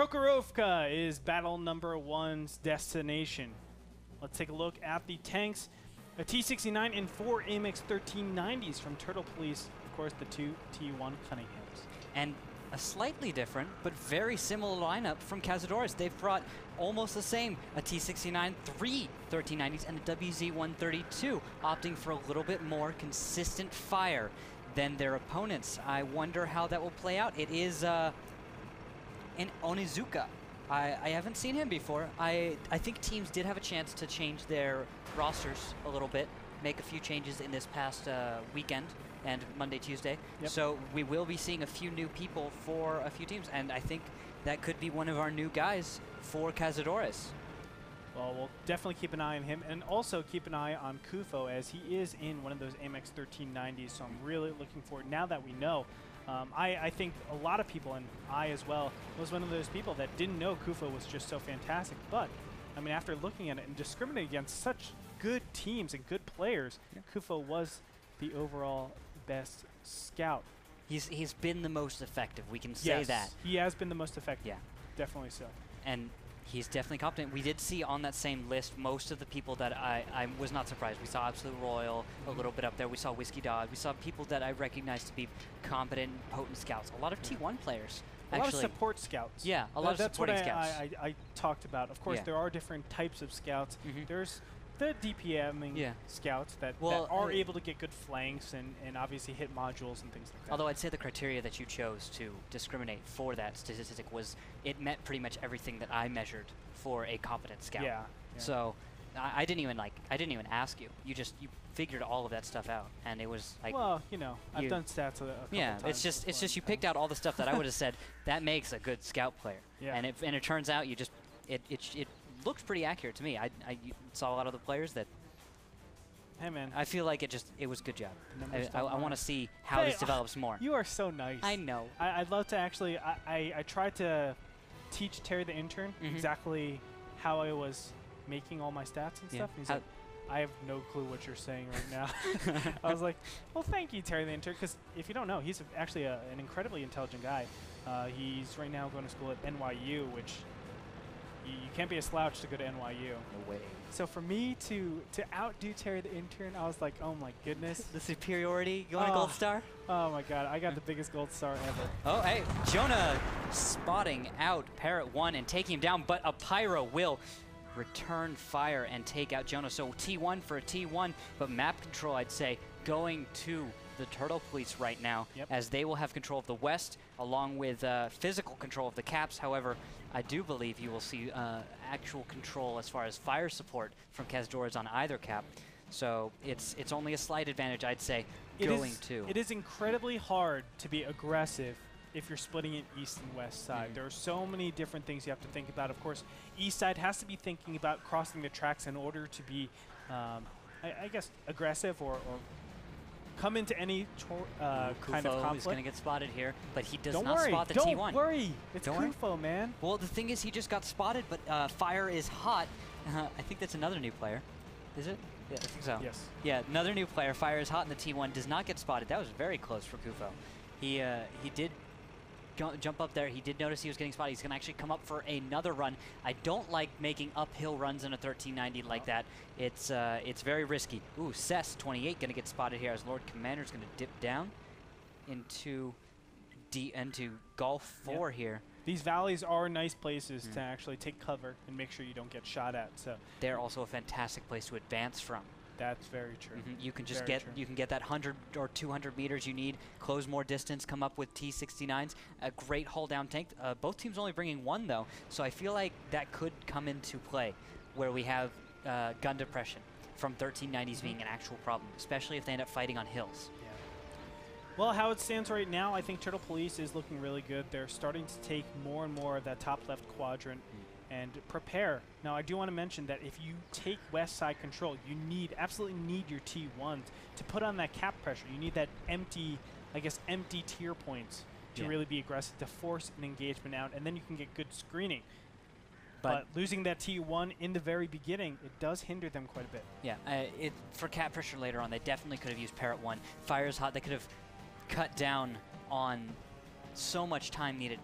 Prokhorovka is battle number 1's destination. Let's take a look at the tanks. A T-69 and 4 AMX 1390s from Turtle Police. Of course, the 2 T1 Cunninghams. And a slightly different, but very similar lineup from Cazadores. They've brought almost the same, a T-69, 3 1390s, and a WZ-132, opting for a little bit more consistent fire than their opponents. I wonder how that will play out. It is an Onizuka. I haven't seen him before. I think teams did have a chance to change their rosters a little bit, make a few changes in this past weekend and Monday, Tuesday. Yep. So we will be seeing a few new people for a few teams, and I think that could be one of our new guys for Cazadores. Well, we'll definitely keep an eye on him, and also keep an eye on Kufo, as he is in one of those AMX 1390s, so I'm really looking forward, now that we know. I think a lot of people, and I as well, was one of those people that didn't know Kufo was just so fantastic, but, I mean, after looking at it and discriminating against such good teams and good players, yeah, Kufo was the overall best scout. He's been the most effective, we can say that. He has been the most effective. Yeah. Definitely so. And he's definitely competent. We did see on that same list most of the people that I was not surprised. We saw Absolute Royal a little bit up there. We saw Whiskey Dog. We saw people that I recognized to be competent, potent scouts. A lot of T1 players. A lot of support scouts. Yeah, a lot of supporting scouts. That's what I talked about. Of course, there are different types of scouts. There's the DPMing scouts that are able to get good flanks and obviously hit modules and things like that. Although I'd say the criteria that you chose to discriminate for that statistic was it met pretty much everything that I measured for a competent scout. Yeah. So I didn't even ask you. You figured all of that stuff out, and it was like, well, you know, I've done stats a couple times. It's just you picked out all the stuff that I would have said that makes a good scout player. Yeah. And it turns out it looked pretty accurate to me. I saw a lot of the players that. Hey man, I feel like it was a good job. I want to see how this develops more. You are so nice. I know. I'd love to actually. I tried to teach Terry the intern exactly how I was making all my stats and stuff. And he's like, I have no clue what you're saying right now. I was like, well, thank you, Terry the intern, because if you don't know, he's actually an incredibly intelligent guy. He's right now going to school at NYU, which. You can't be a slouch to go to NYU. No way. So for me to outdo Terry the intern, I was like, oh my goodness. The superiority. You want a gold star? Oh my god, I got the biggest gold star ever. Oh, hey, Jonah spotting out Parrot 1 and taking him down, but a Pyro will return fire and take out Jonah. So T1 for a T1, but map control, I'd say, going to the Turtle Police right now, as they will have control of the west, along with physical control of the caps. However, I do believe you will see actual control as far as fire support from Cazadores on either cap. So it's only a slight advantage, I'd say, going to. It is incredibly hard to be aggressive if you're splitting it east and west side. There are so many different things you have to think about. Of course, east side has to be thinking about crossing the tracks in order to be, I guess, aggressive or come into any kind of conflict. Is going to get spotted here, but he does not worry. spot the Don't T1. Don't worry. It's Kufo, man. Well, the thing is, he just got spotted, but fire is hot. I think that's another new player. Is it? Yeah, I think so. Yes. Yeah, another new player. Fire is hot, and the T1 does not get spotted. That was very close for Kufo. He did jump up there. He did notice he was getting spotted. He's going to actually come up for another run. I don't like making uphill runs in a 1390 like that. It's very risky. Ooh, Cess 28 going to get spotted here as Lord Commander's going to dip down into Golf 4 here. These valleys are nice places to actually take cover and make sure you don't get shot at. So they're also a fantastic place to advance from. That's very true. You can just you can get that 100 or 200 meters you need, close more distance, come up with T-69s, a great hull down tank. Both teams only bringing one though, so I feel like that could come into play where we have gun depression from 1390s being an actual problem, especially if they end up fighting on hills. Yeah. Well, how it stands right now, I think Turtle Police is looking really good. They're starting to take more and more of that top left quadrant and prepare. Now, I do want to mention that if you take west side control, you absolutely need your T1s to put on that cap pressure. You need that empty tier points to really be aggressive, to force an engagement out, and then you can get good screening. But losing that T1 in the very beginning, it does hinder them quite a bit. Yeah, for cap pressure later on, they definitely could have used Parrot 1. Fire's hot. They could have cut down on so much time needed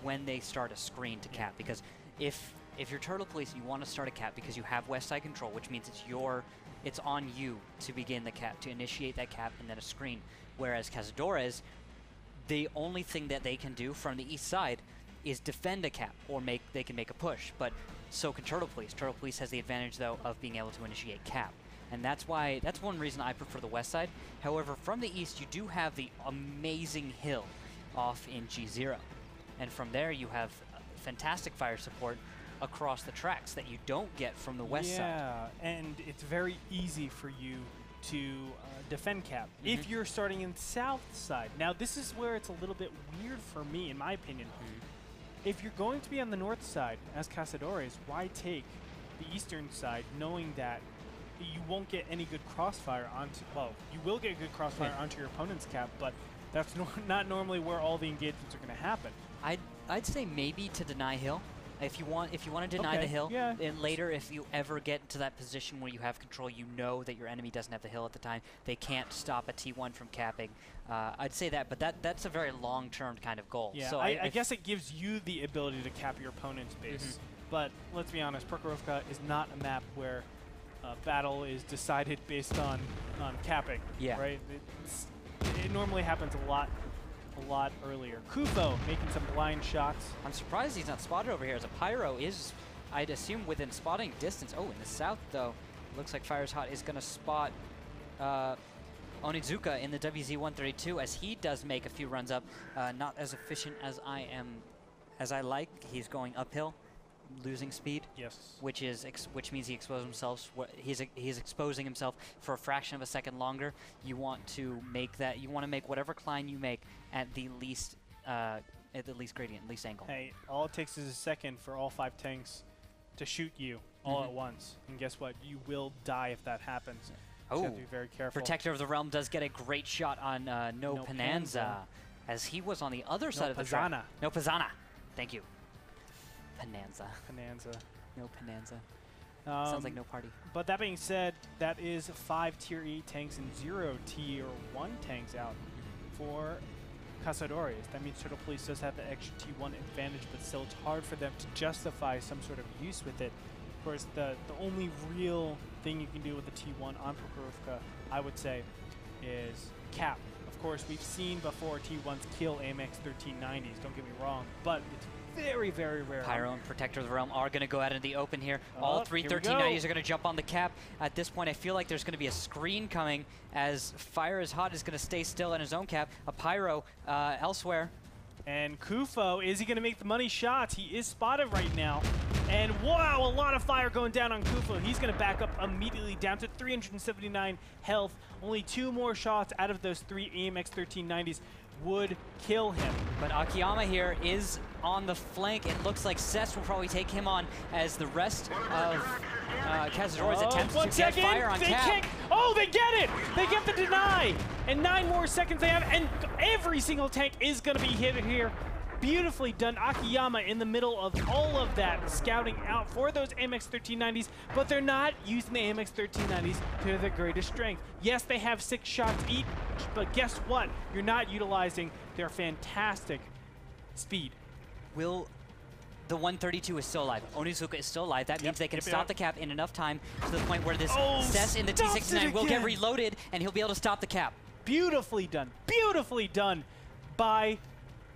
when they start a screen to cap, because if you're Turtle Police and you want to start a cap because you have west side control, which means it's on you to begin the cap, to initiate that cap and then a screen. Whereas Cazadores, the only thing that they can do from the east side is defend a cap, or they can make a push. But so can Turtle Police. Turtle Police has the advantage though of being able to initiate cap. And that's one reason I prefer the west side. However, from the east, you do have the amazing hill off in G0. And from there, you have fantastic fire support across the tracks that you don't get from the west side. Yeah, and it's very easy for you to defend cap if you're starting in south side. Now, this is where it's a little bit weird for me, in my opinion. If you're going to be on the north side as Cazadores, why take the eastern side knowing that you won't get any good crossfire onto, well, you will get good crossfire onto your opponent's cap, but that's not normally where all the engagements are going to happen. I'd say maybe to deny hill. If you want to deny the hill, and later if you ever get to that position where you have control, you know that your enemy doesn't have the hill at the time, they can't stop a T1 from capping. I'd say that, but that's a very long-term kind of goal. Yeah, so I guess it gives you the ability to cap your opponent's base. But let's be honest, Prokhorovka is not a map where battle is decided based on capping. Yeah. Right. It normally happens a lot earlier. Kufo making some blind shots. I'm surprised he's not spotted over here, as a Pyro is, I'd assume, within spotting distance. Oh, in the south, though, looks like Fire's Hot is going to spot Onizuka in the WZ-132, as he does make a few runs up. Not as efficient as I like. He's going uphill, losing speed. Yes. Which means he exposed himself. He's exposing himself for a fraction of a second longer. You want to make that. You want to make whatever climb you make at the least gradient, least angle. Hey, all it takes is a second for all 5 tanks to shoot you all at once, and guess what? You will die if that happens. So you have to be very careful. Protector of the Realm does get a great shot on No Pananza, as he was on the other side of the track. No Pazana. Thank you. Pananza. No Pananza. Sounds like no party. But that being said, that is 5 tier 8 tanks and 0 tier 1 tanks out for Cazadores. That means Turtle Police does have the extra T1 advantage, but still it's hard for them to justify some sort of use with it. Of course, the only real thing you can do with the T1 on Prokhorovka, I would say, is cap. Of course, we've seen before T1s kill AMX 1390s, don't get me wrong, but it's very, very rare. Pyro and Protector of the Realm are going to go out into the open here. All 3 1390s are going to jump on the cap. At this point, I feel like there's going to be a screen coming, as Fire is Hot is going to stay still in his own cap. A Pyro elsewhere. And Kufo, is he going to make the money shots? He is spotted right now. And wow, a lot of fire going down on Kufo. He's going to back up immediately down to 379 health. Only 2 more shots out of those 3 AMX 1390s would kill him. But Akiyama here is on the flank. It looks like Cess will probably take him on, as the rest of Cazadores attempts to get fire on cap. Oh, they get it! They get the deny! And 9 more seconds they have, and every single tank is going to be hit here. Beautifully done. Akiyama in the middle of all of that, scouting out for those AMX 1390s, but they're not using the AMX 1390s to their greatest strength. Yes, they have 6 shots each, but guess what? You're not utilizing their fantastic speed. Will the 132 is still alive. Onizuka is still alive. That means they can stop the cap in enough time to the point where this Cess in the T69 will get reloaded, and he'll be able to stop the cap. Beautifully done by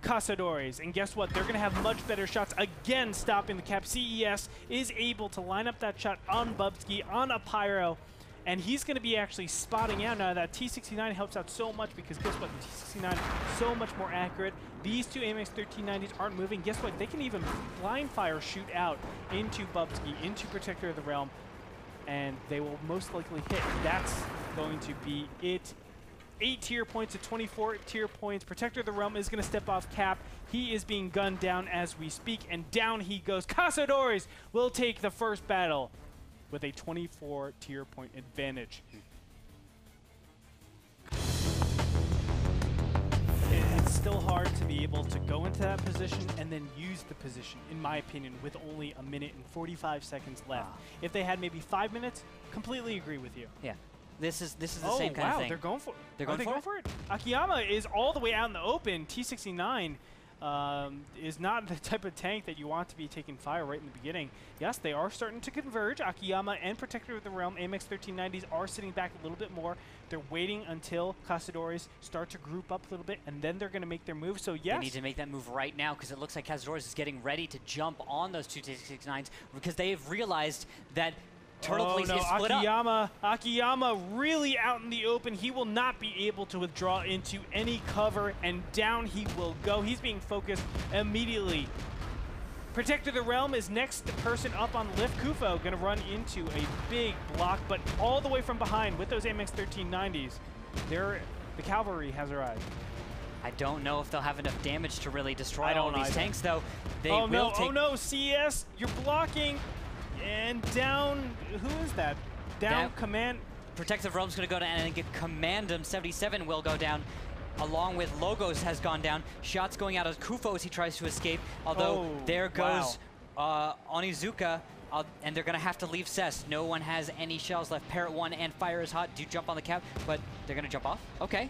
Cazadores. And guess what? They're going to have much better shots again stopping the cap. CES is able to line up that shot on Bubsky, on a Pyro, and he's going to be actually spotting out. Now that T69 helps out so much, because guess what? The T69 is so much more accurate. These 2 AMX 1390s aren't moving. Guess what? They can even blind fire shoot out into Bubsky, into Protector of the Realm, and they will most likely hit. That's going to be it. 8 tier points to 24 tier points. Protector of the Realm is going to step off cap. He is being gunned down as we speak, and down he goes. Cazadores will take the first battle with a 24 tier point advantage. It's still hard to be able to go into that position and then use the position, in my opinion, with only 1 minute and 45 seconds left. If they had maybe 5 minutes, completely agree with you. Yeah. This is the same kind of thing. They're going for it. They're going for it. Akiyama is all the way out in the open. T69 is not the type of tank that you want to be taking fire right in the beginning. Yes, they are starting to converge. Akiyama and Protector of the Realm, AMX 1390s, are sitting back a little bit more. They're waiting until Cazadores start to group up a little bit, and then they're going to make their move. So, yes. They need to make that move right now because it looks like Cazadores is getting ready to jump on those 2 T69s because they've realized that Turtle Police is split up. Akiyama really out in the open. He will not be able to withdraw into any cover, and down he will go. He's being focused immediately. Protector of the Realm is next person up on lift. Kufo going to run into a big block, but all the way from behind with those AMX 1390s, the cavalry has arrived. I don't know if they'll have enough damage to really destroy all these tanks, though. They oh, will no, oh no, CS, you're blocking. And down, who is that? Down Command. Protective Realm's going to go down and get Commandum. 77 will go down, along with Logos has gone down. Shots going out of Kufo as he tries to escape. Although there goes Onizuka, and they're going to have to leave Cess. No one has any shells left. Parrot 1 and Fire is hot. Do jump on the cap, but they're going to jump off. Okay.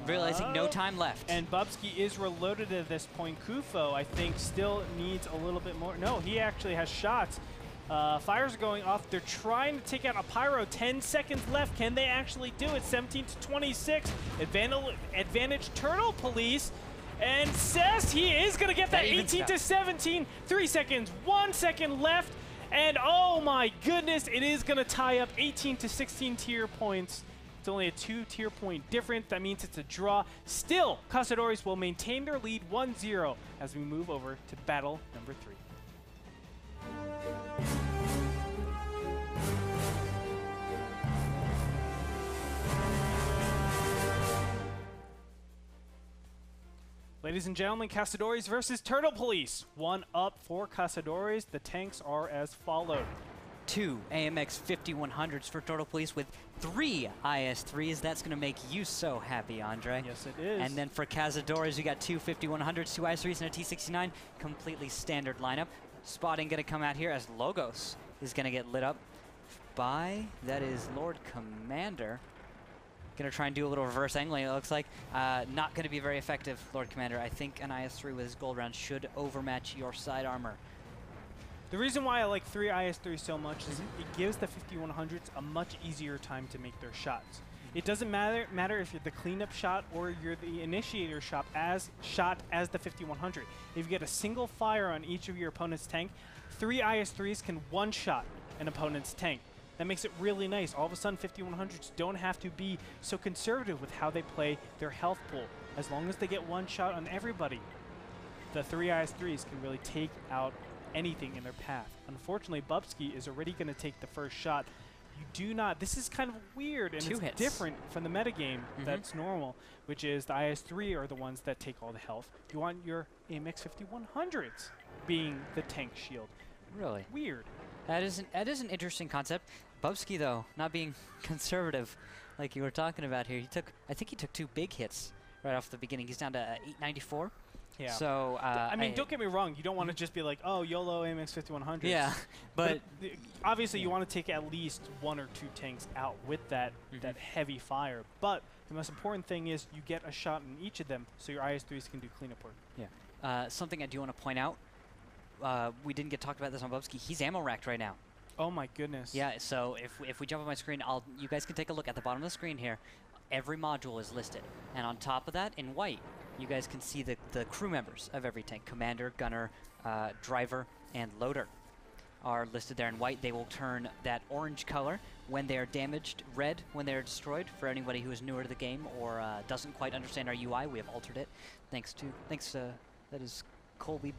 Realizing no time left. And Bubsky is reloaded at this point. Kufo, I think, still needs a little bit more. No, he actually has shots. Fires are going off. They're trying to take out a Pyro. 10 seconds left. Can they actually do it? 17 to 26. Advantage Turtle Police. And Cess, he is going to get that 18 to 17. 3 seconds. 1 second left. And oh my goodness, it is going to tie up 18 to 16 tier points. It's only a 2 tier point difference. That means it's a draw. Still, Cazadores will maintain their lead 1-0 as we move over to battle number 3. Ladies and gentlemen, Cazadores versus Turtle Police. 1 up for Cazadores. The tanks are as followed. 2 AMX 5100s for Turtle Police with 3 IS-3s. That's going to make you so happy, Andre. Yes, it is. And then for Cazadores, we got 2 5100s, 2 IS-3s, and a T69. Completely standard lineup. Spotting going to come out here as Logos is going to get lit up by, that is Lord Commander. Going to try and do a little reverse angling, it looks like. Not going to be very effective, Lord Commander. I think an IS-3 with his gold round should overmatch your side armor. The reason why I like 3 IS-3 so much is it gives the 5100s a much easier time to make their shots. It doesn't matter if you're the cleanup shot or you're the initiator shot as the 5100. If you get a single fire on each of your opponent's tank, 3 IS-3s can one-shot an opponent's tank. That makes it really nice. All of a sudden, 5100s don't have to be so conservative with how they play their health pool. As long as they get one shot on everybody, the 3 IS-3s can really take out anything in their path. Unfortunately, Bubsky is already going to take the first shot. You do not, this is kind of weird and it's different from the metagame that's normal, which is the IS-3 are the ones that take all the health. You want your AMX 5100s being the tank shield. Really? Weird. That is an interesting concept. Bubsky, though, not being conservative like you were talking about here. I think he took 2 big hits right off the beginning. He's down to 894. Yeah. So I mean, don't get me wrong. You don't want to just be like, oh, YOLO AMX 5100. Yeah, but obviously you want to take at least 1 or 2 tanks out with that heavy fire. But the most important thing is you get a shot in each of them, so your IS-3s can do cleanup work. Yeah. Something I do want to point out. We didn't get talked about this on Bubsky. He's ammo racked right now. Oh my goodness. Yeah. So if we jump on my screen, you guys can take a look at the bottom of the screen here. Every module is listed, and on top of that, in white, you guys can see the crew members of every tank. Commander, gunner, driver, and loader are listed there in white. They will turn that orange color when they are damaged, red when they are destroyed. For anybody who is newer to the game or doesn't quite understand our UI, we have altered it. Thanks to that is Colby,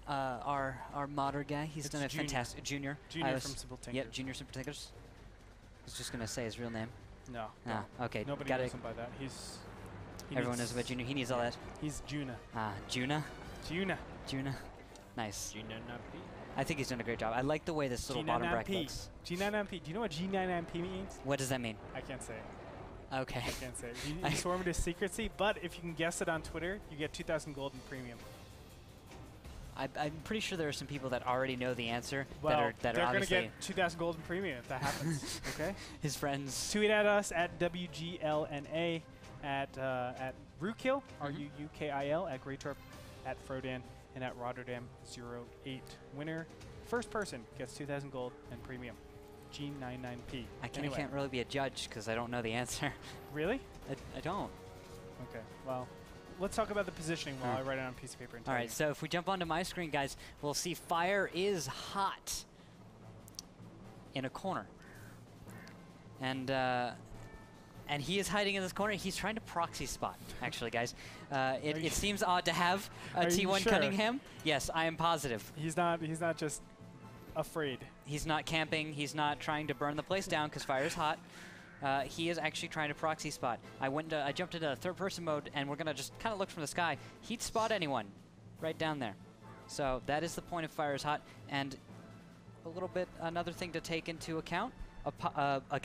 our modder guy. He's done a fantastic Junior from Simple Tinker. Yep, Junior Simple Tinkers. I was just gonna say his real name. No. Okay. Nobody knows him by that. Everyone knows about Junior. He needs all that. He's Juna. Juna? Juna. Nice. Juna. I think he's done a great job. I like the way this little bottom bracket looks. G99P. Do you know what G99P means? What does that mean? I can't say it. Okay. I can't say it. You swore me to secrecy, but if you can guess it on Twitter, you get 2,000 gold in premium. I'm pretty sure there are some people that already know the answer. Well, that they're are going to get 2,000 gold in premium if that happens. Okay? His friends. Tweet at us at WGLNA at Rukil, RUUKIL, at Greytorp at Frodan and at Rotterdam 08. Winner, first person gets 2,000 gold and premium. G99P. I can't really be a judge because I don't know the answer. Really? I don't. Okay, well, let's talk about the positioning while I write it on a piece of paper. And All right, so if we jump onto my screen, guys, we'll see Fire is hot in a corner. And he is hiding in this corner. He's trying to proxy spot, actually, guys. It seems odd to have a T1 sure? Cunningham. Yes, I am positive. He's not just afraid. He's not camping. He's not trying to burn the place down because Fire is hot. He is actually trying to proxy spot. I jumped into third-person mode, and we're going to just kind of look from the sky. He'd spot anyone right down there. So that is the point of Fire is hot. And a little bit, another thing to take into account,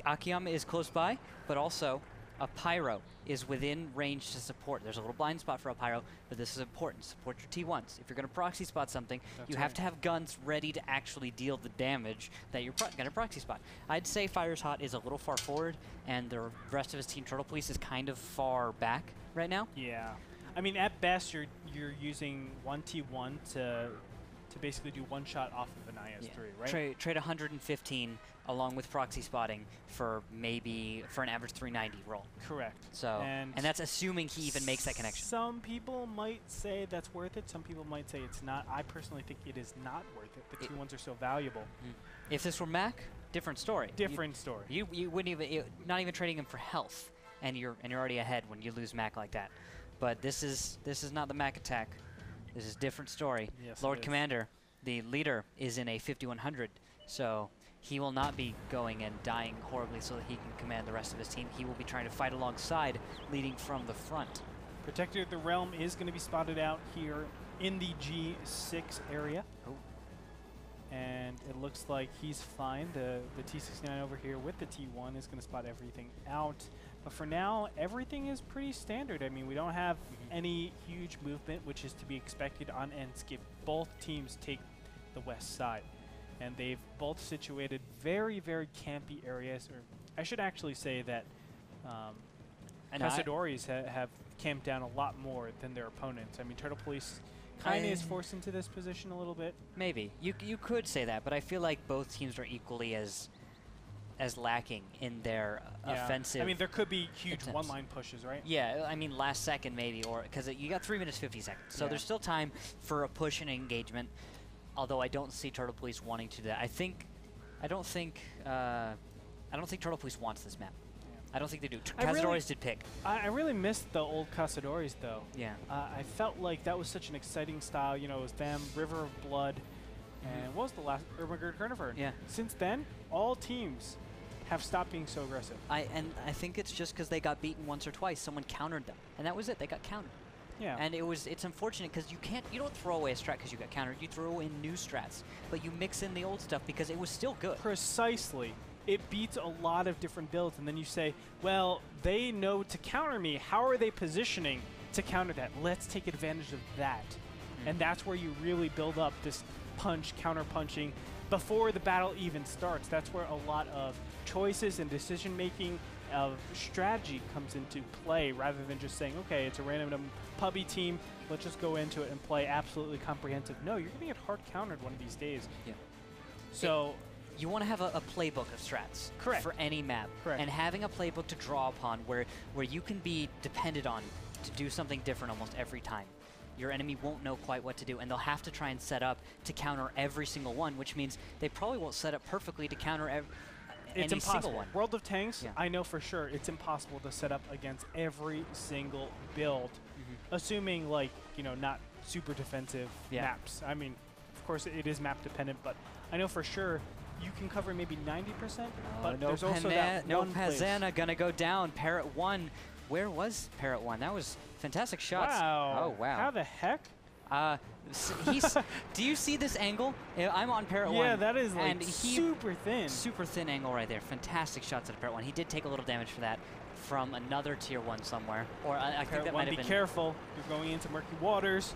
Akiyama is close by, but also a Pyro is within range to support. There's a little blind spot for a Pyro, but this is important. Support your T1s. If you're going to proxy spot something, you have to have guns ready to actually deal the damage that you're going to proxy spot. I'd say Fire's Hot is a little far forward, and the rest of his team, Turtle Police, is kind of far back right now. Yeah. I mean, at best, you're using one T1 to basically do one shot off of an IS-3, right? Trade 115 along with proxy spotting for an average 390 roll. Correct. So and that's assuming he even makes that connection. Some people might say that's worth it. Some people might say it's not. I personally think it is not worth it. The T1s are so valuable. If this were Mac, different story. Different story. You wouldn't even not even trading him for health, and you're already ahead when you lose Mac like that. But this is not the Mac attack. This is a different story. Yes, Lord Commander, the leader, is in a 5100, so he will not be going and dying horribly so that he can command the rest of his team. He will be trying to fight alongside, leading from the front. Protector of the Realm is going to be spotted out here in the G6 area. Oh. And it looks like he's fine. The T69 over here with the T1 is going to spot everything out. But for now, everything is pretty standard. I mean, we don't have any huge movement, which is to be expected on Ensk if both teams take the west side. And they've both situated very, very campy areas. Or I should actually say that Cazadores have camped down a lot more than their opponents. I mean, Turtle Police kind of is forced into this position a little bit. Maybe. You could say that, but I feel like both teams are equally as lacking in their offensive. I mean, there could be huge one-line pushes, right? Yeah, I mean, last second maybe, or because you got 3 minutes 50 seconds, so there's still time for a push and engagement. Although I don't see Turtle Police wanting to do that. I don't think Turtle Police wants this map. Yeah. I don't think they do. Cazadores did pick. I really missed the old Cazadores though. Yeah. I felt like that was such an exciting style. You know, it was them, River of Blood, and what was the last? Ermagerd Kernifern. Yeah. Since then, all teams have stopped being so aggressive. I think it's just because they got beaten once or twice. Someone countered them, and that was it. They got countered. Yeah. And it's unfortunate because you don't throw away a strat because you got countered. You throw in new strats, but you mix in the old stuff because it was still good. Precisely. It beats a lot of different builds, and then you say, well, they know to counter me. How are they positioning to counter that? Let's take advantage of that. And that's where you really build up this punch, counter-punching before the battle even starts. That's where a lot of choices and decision-making of strategy comes into play rather than just saying, okay, it's a random pubby team, let's just go into it and play absolutely comprehensive. No, you're going to get hard countered one of these days. Yeah. So you want to have a playbook of strats. Correct. For any map. Correct. And having a playbook to draw upon where you can be depended on to do something different almost every time. Your enemy won't know quite what to do, and they'll have to try and set up to counter every single one, which means they probably won't set up perfectly to counter it's any impossible. single one. World of Tanks, I know for sure it's impossible to set up against every single build, assuming not super defensive maps. I mean, of course it is map dependent, but I know for sure you can cover maybe 90%. But no there's also that no one place. Pazana gonna go down. Parrot 1. Where was Parrot 1? That was fantastic shots. Wow. Oh wow. How the heck? Do you see this angle? I'm on Parrot 1. Yeah, that is and super thin. Super thin angle right there. Fantastic shots at Parrot 1. He did take a little damage for that from another tier 1 somewhere. Or I think that might have been. Be careful. You're going into murky waters.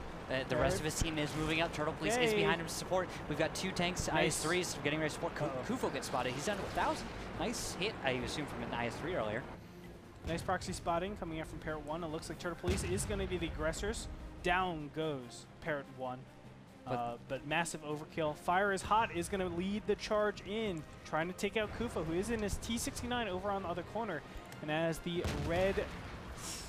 The rest of his team is moving up. Turtle Police is behind him to support. We've got 2 tanks, Nice. IS-3s getting ready to support. Kufo gets spotted. He's down to 1,000. Nice hit, I assume, from an IS-3 earlier. Nice proxy spotting coming out from Parrot 1. It looks like Turtle Police is going to be the aggressors. Down goes Parrot 1. But massive overkill. Fire is Hot is going to lead the charge in, trying to take out Kufa, who is in his T69 over on the other corner. And as the red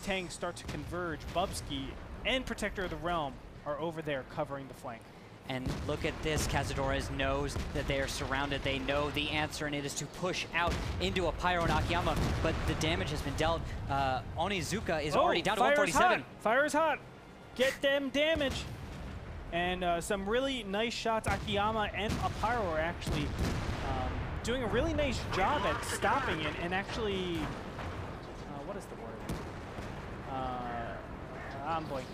tanks start to converge, Bubsky and Protector of the Realm are over there covering the flank. And look at this, Cazadores knows that they are surrounded. They know the answer, and it is to push out into a Pyro and Akiyama, but the damage has been dealt. Onizuka is already down to 147. Fire is hot. Get them damage. And some really nice shots. Akiyama and a Pyro are actually doing a really nice job at stopping it, and actually, what is the word? I'm blanking.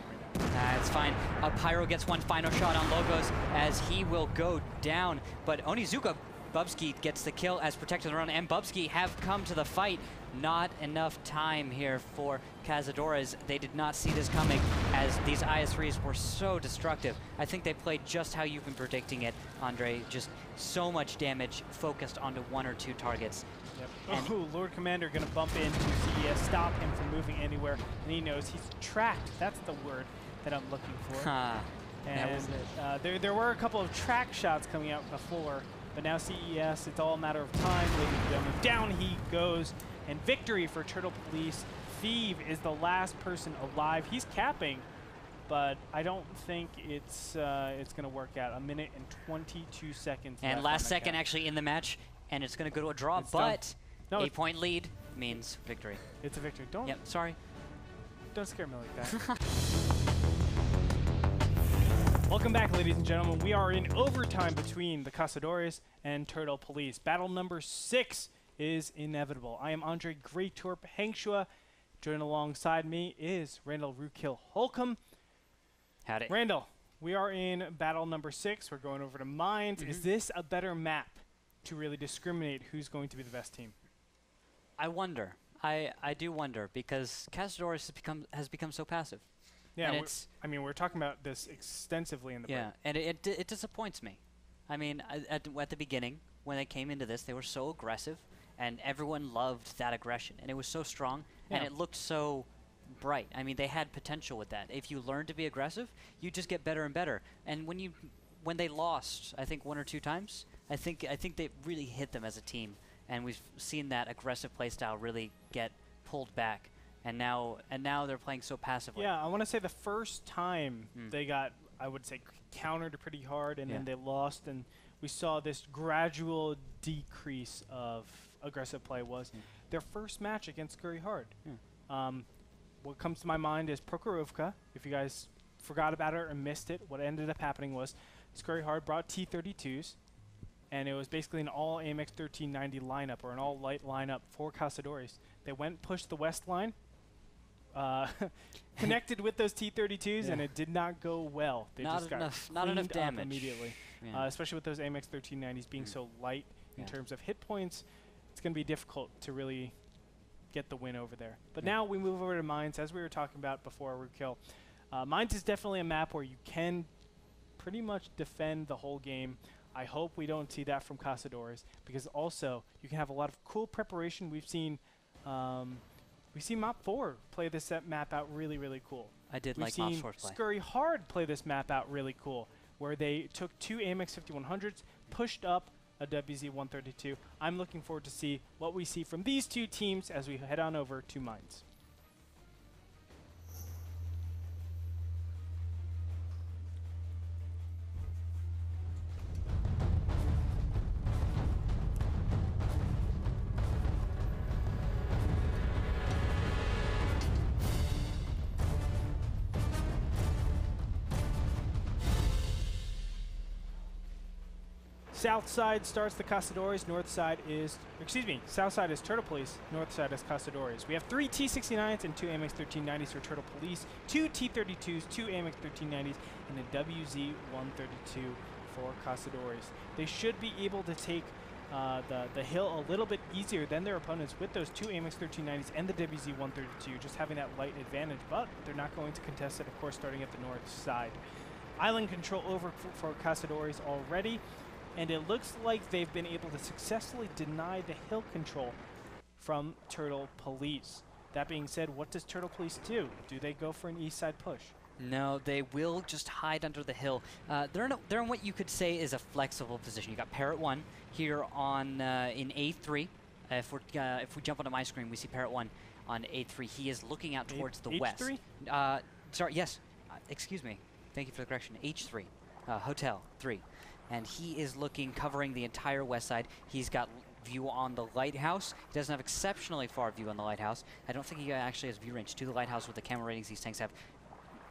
It's fine. Pyro gets one final shot on Logos as he will go down. But Onizuka, Bubsky gets the kill as Protector of the Run, and Bubsky have come to the fight. Not enough time here for Cazadores. They did not see this coming as these IS-3s were so destructive. I think they played just how you've been predicting it, Andre. Just so much damage focused onto one or two targets. Yep. Oh, Lord Commander going to bump into CES, stop him from moving anywhere, and he knows he's tracked. That's the word that I'm looking for. And there were a couple of track shots coming out before, but now CES, it's all a matter of time. Down he goes, and victory for Turtle Police. Thieve is the last person alive. He's capping, but I don't think it's going to work out. 1 minute and 22 seconds. And last second actually in the match, and it's going to go to a draw, but 8-point lead means victory. It's a victory. Sorry. Don't scare me like that. Welcome back, ladies and gentlemen. We are in overtime between the Cazadores and Turtle Police. Battle number 6 is inevitable. I am Andre Greytorp Hangshua. Joining alongside me is Randall Rookhill Holcomb. Howdy. Randall, we are in battle number 6. We're going over to Mines. Is this a better map to really discriminate who's going to be the best team? I wonder. I do wonder, because Cazadores has become so passive. Yeah, I mean, we're talking about this extensively in the break. And it disappoints me. I mean, at the beginning, when they came into this, they were so aggressive, and everyone loved that aggression, and it was so strong, and it looked so bright. I mean, they had potential with that. If you learn to be aggressive, you just get better and better. And when they lost, I think 1 or 2 times, I think they really hit them as a team, and we've seen that aggressive playstyle really get pulled back. And now they're playing so passively. Yeah, I want to say the first time they got, I would say, countered pretty hard, and then they lost, and we saw this gradual decrease of aggressive play was their first match against Scurry Hard. What comes to my mind is Prokhorovka. If you guys forgot about it or missed it, what ended up happening was Scurry Hard brought T-32s, and it was basically an all AMX 1390 lineup, or an all light lineup for Cazadores. They went, pushed the west line, connected with those T-32s, and it did not go well. They just got not enough damage immediately, especially with those AMX 1390s being so light in terms of hit points. It's going to be difficult to really get the win over there. But now we move over to Mines, as we were talking about before Rookhill. Mines is definitely a map where you can pretty much defend the whole game. I hope we don't see that from Cazadores, because also you can have a lot of cool preparation. We've seen Mop 4 play this map out really, really cool. I did like Mop 4's play. Scurry Hard play this map out really cool, where they took 2 AMX 5100s, pushed up a WZ-132. I'm looking forward to see what we see from these two teams as we head on over to Mines. South side starts the Cazadores, north side is, south side is Turtle Police, north side is Cazadores. We have 3 T-69s and 2 AMX 1390s for Turtle Police, 2 T-32s, 2 AMX 1390s, and a WZ-132 for Cazadores. They should be able to take the hill a little bit easier than their opponents with those 2 AMX 1390s and the WZ-132, just having that light advantage, but they're not going to contest it, of course, starting at the north side. Island control over for Cazadores already. And it looks like they've been able to successfully deny the hill control from Turtle Police. That being said, what does Turtle Police do? Do they go for an east side push? No, they will just hide under the hill. They're in what you could say is a flexible position. You got Parrot 1 here on in A3. If we jump onto my screen, we see Parrot 1 on A3. He is looking out towards the west. H3? Sorry, yes. Excuse me. Thank you for the correction. H3, Hotel 3. And he is looking, covering the entire west side. He's got view on the lighthouse. He doesn't have exceptionally far view on the lighthouse. I don't think he actually has view range to the lighthouse with the camera ratings these tanks have.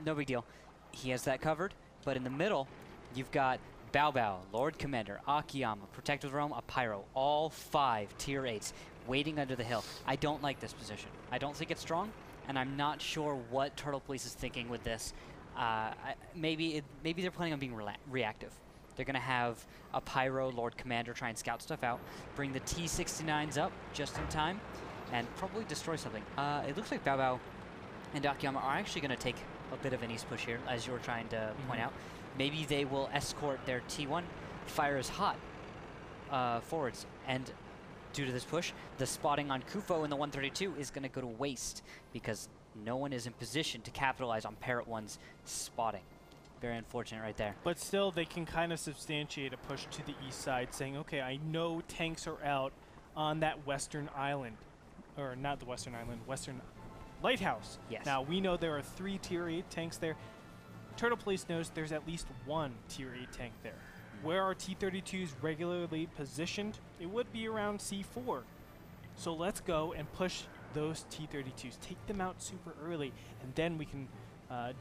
No big deal. He has that covered. But in the middle, you've got Bao Bao, Lord Commander, Akiyama, Protective Realm, a Pyro, all 5 tier 8s waiting under the hill. I don't like this position. I don't think it's strong, and I'm not sure what Turtle Police is thinking with this. Maybe they're planning on being reactive. They're going to have a Pyro, Lord Commander, try and scout stuff out, bring the T-69s up just in time, and probably destroy something. It looks like Bao Bao and Akiyama are actually going to take a bit of an east push here, as you were trying to point out. Maybe they will escort their T1. Fire is hot forwards, and due to this push, the spotting on Kufo in the 132 is going to go to waste because no one is in position to capitalize on Parrot 1's spotting. Very unfortunate right there. But still, they can kind of substantiate a push to the east side, saying, okay, I know tanks are out on that western island. Or not the western island, western lighthouse. Yes. Now, we know there are 3 tier 8 tanks there. Turtle Police knows there's at least 1 tier 8 tank there. Where are T-32s regularly positioned? It would be around C4. So let's go and push those T-32s. Take them out super early, and then we can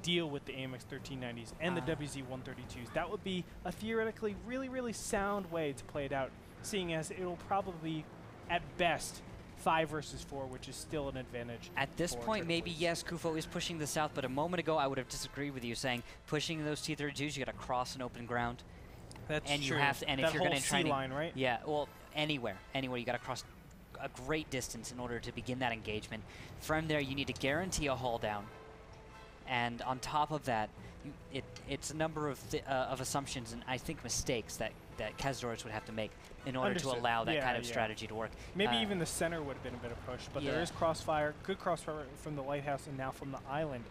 deal with the AMX 1390s and the WZ-132s. That would be a theoretically really, really sound way to play it out, seeing as it'll probably, at best, 5 versus 4, which is still an advantage. At this point, maybe, yes, Kufo is pushing the south, but a moment ago I would have disagreed with you, saying pushing those T-32s, you got to cross an open ground. That's and true. You have to, and that if you're whole going to try line, right? Yeah, well, anywhere, you got to cross a great distance in order to begin that engagement. From there, you need to guarantee a hull down, and on top of that, it's a number of assumptions and I think mistakes that Cazadores would have to make in order to allow that kind of strategy to work. Maybe even the center would have been a bit of push, but there is crossfire, good crossfire from the lighthouse and now from the island.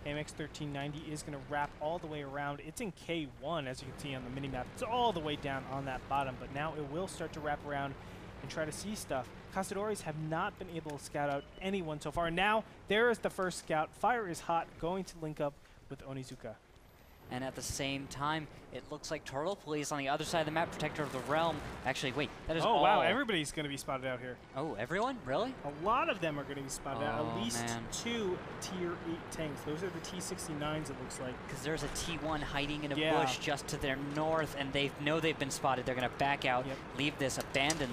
AMX 1390 is going to wrap all the way around. It's in K1, as you can see on the mini-map. It's all the way down on that bottom, but now it will start to wrap around and try to see stuff. Cazadores have not been able to scout out anyone so far. Now, there is the first scout. Fire is hot, going to link up with Onizuka. And at the same time, it looks like Turtle Police on the other side of the map, Protector of the Realm. Actually, wait, that is all. Oh, wow, everybody's going to be spotted out here. Oh, everyone? Really? A lot of them are going to be spotted out. At least man. 2 tier 8 tanks. Those are the T-69s, it looks like. Because there's a T1 hiding in a bush just to their north, and they know they've been spotted. They're going to back out, leave this, abandon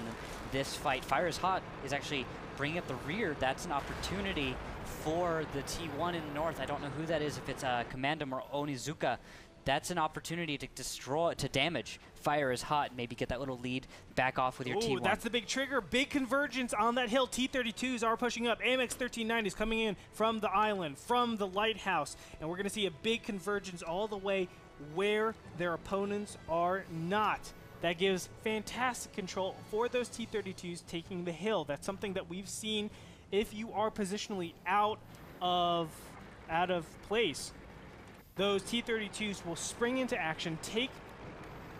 this fight. Fire is hot is actually bringing up the rear. That's an opportunity for the T1 in the north. I don't know who that is, if it's Commandum or Onizuka. That's an opportunity to destroy, to damage. Fire is hot, maybe get that little lead, back off with your T1. That's the big trigger. Big convergence on that hill. T-32s are pushing up. AMX 1390s coming in from the island, from the lighthouse. And we're going to see a big convergence all the way where their opponents are not. That gives fantastic control for those T-32s taking the hill. That's something that we've seen if you are positionally out of place. Those T-32s will spring into action, take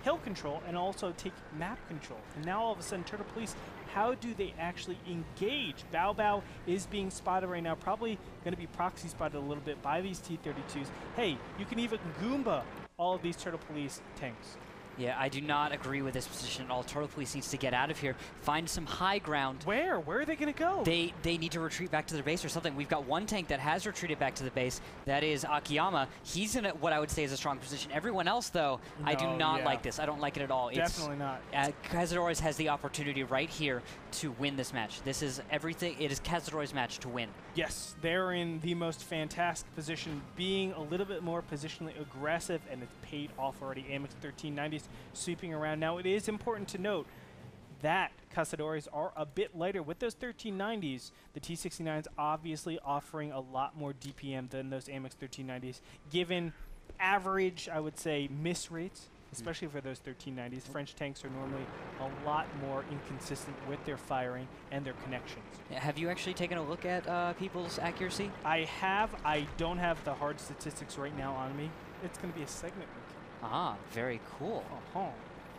hill control, and also take map control. And now all of a sudden, Turtle Police, how do they actually engage? Bao Bao is being spotted right now, probably going to be proxy spotted a little bit by these T-32s. Hey, you can even Goomba all of these Turtle Police tanks. Yeah, I do not agree with this position at all. Turtle Police needs to get out of here, find some high ground. Where? Where are they going to go? They need to retreat back to their base or something. We've got one tank that has retreated back to the base. That is Akiyama. He's in what I would say is a strong position. Everyone else, though, no, I do not like this. I don't like it at all. Definitely not. Cazadores has the opportunity right here to win this match. This is everything. It is Cazadores' match to win. Yes, they're in the most fantastic position, being a little bit more positionally aggressive, and it's paid off already. AMX 1390s sweeping around. Now, it is important to note that Cazadores are a bit lighter. With those 1390s, the T-69s obviously offering a lot more DPM than those AMX 1390s, given average, I would say, miss rates especially for those 1390s. French tanks are normally a lot more inconsistent with their firing and their connections. Have you actually taken a look at people's accuracy? I have. I don't have the hard statistics right now on me. It's going to be a segment. Ah, very cool.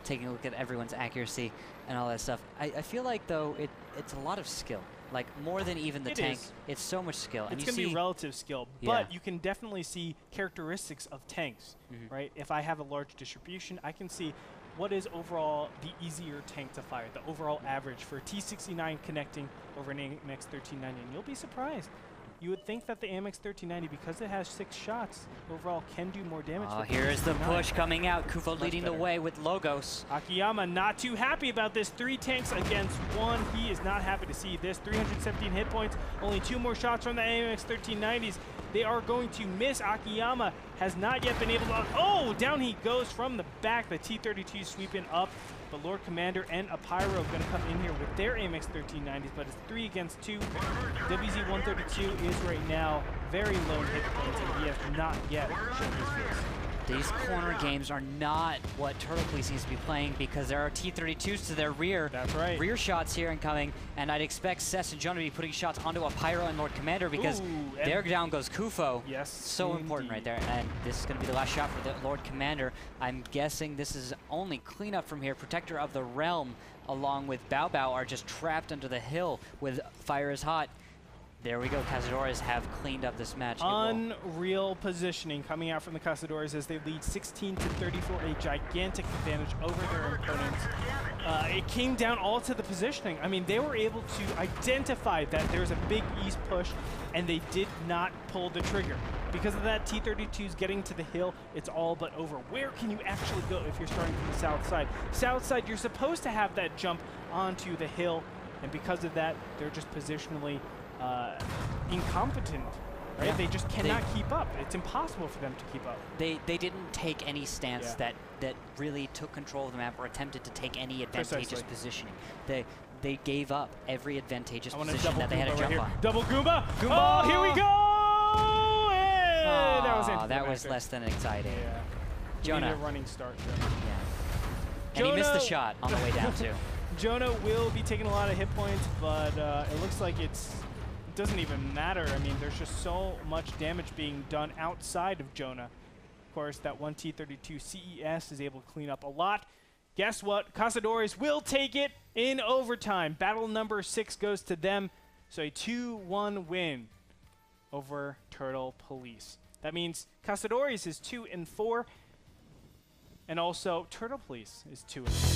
Taking a look at everyone's accuracy and all that stuff. I feel like, though, it's a lot of skill. Like, more than even the tank. It's so much skill. It's going to be relative skill, but you can definitely see characteristics of tanks, right? If I have a large distribution, I can see what is overall the easier tank to fire, the overall average for a T69 connecting over an AMX 1390, and you'll be surprised. You would think that the AMX 1390, because it has 6 shots, overall can do more damage. Oh, here is the push coming out. Kufo leading the way with Logos. Akiyama not too happy about this. 3 tanks against 1. He is not happy to see this. 317 hit points. Only 2 more shots from the AMX 1390s. They are going to miss. Akiyama has not yet been able to... Oh, down he goes from the back. The T-32 sweeping up. But Lord Commander and a Pyro going to come in here with their AMX 1390s, but it's 3 against 2. WZ-132 is right now very low in hit points, and he has not yet shown his face. These corner games are not what Turtle Police needs to be playing, because there are T-32s to their rear. That's right. Rear shots here incoming, and I'd expect Cess and Jonah to be putting shots onto a Pyro and Lord Commander, because there down goes Kufo. Yes, so important right there. And this is going to be the last shot for the Lord Commander. I'm guessing this is only cleanup from here. Protector of the Realm, along with Bao Bao, are just trapped under the hill with Fire is Hot. There we go. Cazadores have cleaned up this match. Unreal positioning coming out from the Cazadores as they lead 16-34, a gigantic advantage over their opponents. It came down all to the positioning. I mean, they were able to identify that there's a big east push, and they did not pull the trigger. Because of that, T-32's getting to the hill, it's all but over. Where can you actually go if you're starting from the south side? South side, you're supposed to have that jump onto the hill, and because of that, they're just positionally incompetent, right? Yeah. They just cannot keep up. It's impossible for them to keep up. They didn't take any stance that really took control of the map or attempted to take any advantageous positioning. They gave up every advantageous position that they had to jump on. Double Goomba! Oh, here we go! And that was less than exciting. Yeah. Jonah. A running start. Yeah. And he missed the shot on the way down too. Jonah will be taking a lot of hit points, but it looks like it doesn't even matter. I mean, there's just so much damage being done outside of Jonah. Of course, that one T-32 CES is able to clean up a lot. Guess what? Cazadores will take it in overtime. Battle number 6 goes to them. So a 2-1 win over Turtle Police. That means Cazadores is 2-4, and also Turtle Police is 2-4.